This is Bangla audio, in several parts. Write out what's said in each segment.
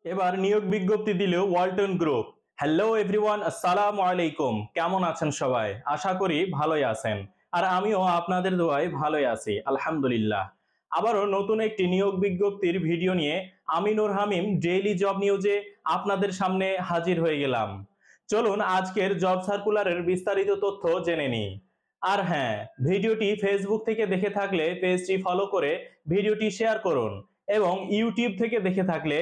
এবার নিয়োগ বিজ্ঞপ্তি দিল ওয়ালটন গ্রুপ। হ্যালো এভরিওয়ান, আসসালামু আলাইকুম। কেমন আছেন সবাই? আশা করি ভালোই আছেন। আর আমিও আপনাদের দোয়ায় ভালোই আছি, আলহামদুলিল্লাহ। আবারও নতুন একটি নিয়োগ বিজ্ঞপ্তির ভিডিও নিয়ে আমি নূর হামিম ডেইলি জব নিউজে আপনাদের সামনে হাজির হয়ে গেলাম। চলুন আজকের জব সার্কুলারের বিস্তারিত তথ্য জেনে নিই। আর হ্যাঁ, ভিডিওটি ফেসবুক থেকে দেখে থাকলে পেজটি ফলো করে ভিডিওটি শেয়ার করুন এবং ইউটিউব থেকে দেখে থাকলে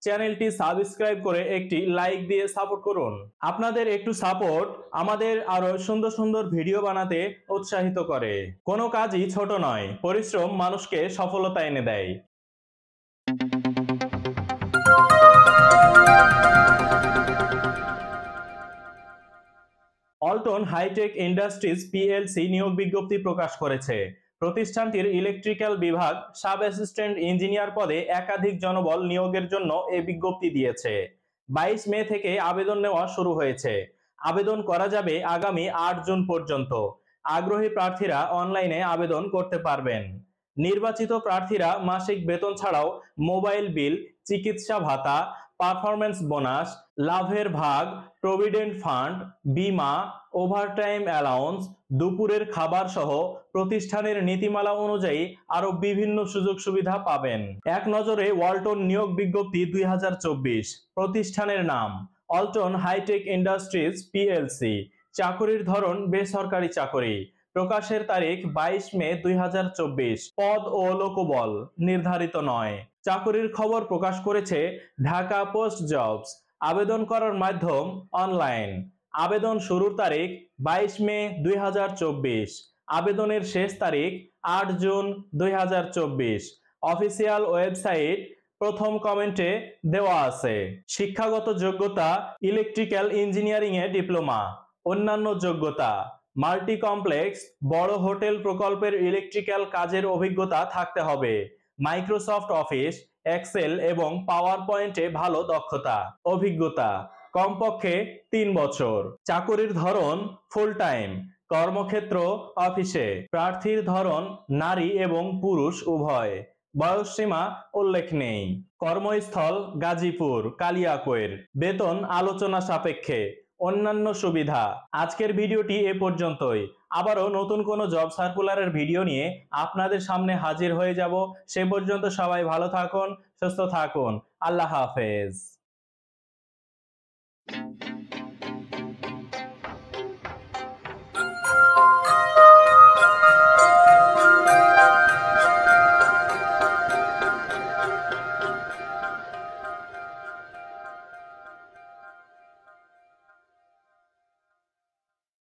চ্যানেলটি সাবস্ক্রাইব করে একটি লাইক দিয়ে সাপোর্ট করুন। আপনাদের একটু সাপোর্ট আমাদের আরো সুন্দর সুন্দর ভিডিও বানাতে উৎসাহিত করে। কোনো কাজই ছোট নয়, পরিশ্রম মানুষকে সফলতা এনে দেয়। অল্টন হাইটেক ইন্ডাস্ট্রিজ পিএলসি নিয়োগ বিজ্ঞপ্তি প্রকাশ করেছে। প্রতিষ্ঠানটির ইলেকট্রিক্যাল বিভাগ সাব অ্যাসিস্ট্যান্ট ইঞ্জিনিয়ার পদে একাধিক জনবল নিয়োগের জন্য এই বিজ্ঞপ্তি দিয়েছে। 22 মে থেকে আবেদন নেওয়া শুরু হয়েছে। আবেদন করা যাবে আগামী 8 জুন পর্যন্ত। আগ্রহী প্রার্থীরা অনলাইনে আবেদন করতে পারবেন। নির্বাচিত প্রার্থীরা মাসিক বেতন ছাড়াও মোবাইল বিল, চিকিৎসা ভাতা, পারফরম্যান্স বোনাস, লাভের ভাগ, প্রভিডেন্ট ফান্ড, বীমা, ওভারটাইম অ্যালাউন্স, দুপুরের খাবার সহ প্রতিষ্ঠানের নীতিমালা অনুযায়ী আরো বিভিন্ন সুযোগ সুবিধা পাবেন। এক নজরে ওয়ালটন নিয়োগ বিজ্ঞপ্তি 2024। প্রতিষ্ঠানের নাম অল্টন হাইটেক ইন্ডাস্ট্রিজ পিএলসি। চাকরির ধরন বেসরকারি চাকরি। প্রকাশের তারিখ 22 মে 2024। পদ ও লোকবল নির্ধারিত নয়। চাকরির খবর প্রকাশ করেছে ঢাকা পোস্ট জবস। আবেদন করার মাধ্যম অনলাইন। আবেদন শুরুর তারিখ 22 মে 2024। আবেদনের শেষ তারিখ 8 জুন 2024। অফিসিয়াল ওয়েবসাইট প্রথম কমেন্টে দেওয়া আছে। শিক্ষাগত যোগ্যতা ইলেকট্রিক্যাল ইঞ্জিনিয়ারিং এ ডিপ্লোমা। অন্যান্য যোগ্যতা মাল্টি কমপ্লেক্স বড় হোটেল প্রকল্পের ইলেকট্রিক্যাল কাজের অভিজ্ঞতা থাকতে হবে। মাইক্রোসফট অফিস, এক্সেল এবং পাওয়ার পয়েন্টে ভালো দক্ষতা। অভিজ্ঞতা কমপক্ষে 3 বছর। চাকুরির ধরন ফুল টাইম। কর্মক্ষেত্র অফিসে। প্রার্থীর ধরন নারী এবং পুরুষ উভয়। বয়সসীমা উল্লেখ নেই। কর্মস্থল গাজীপুর কালিয়াকৈর। বেতন আলোচনা সাপেক্ষে। অন্যান্য সুবিধা। আজকের ভিডিওটি এ পর্যন্তই। আবারও নতুন কোনো জব সার্কুলারের ভিডিও নিয়ে আপনাদের সামনে হাজির হয়ে যাব। সে পর্যন্ত সবাই ভালো থাকুন, সুস্থ থাকুন। আল্লাহ হাফেজ।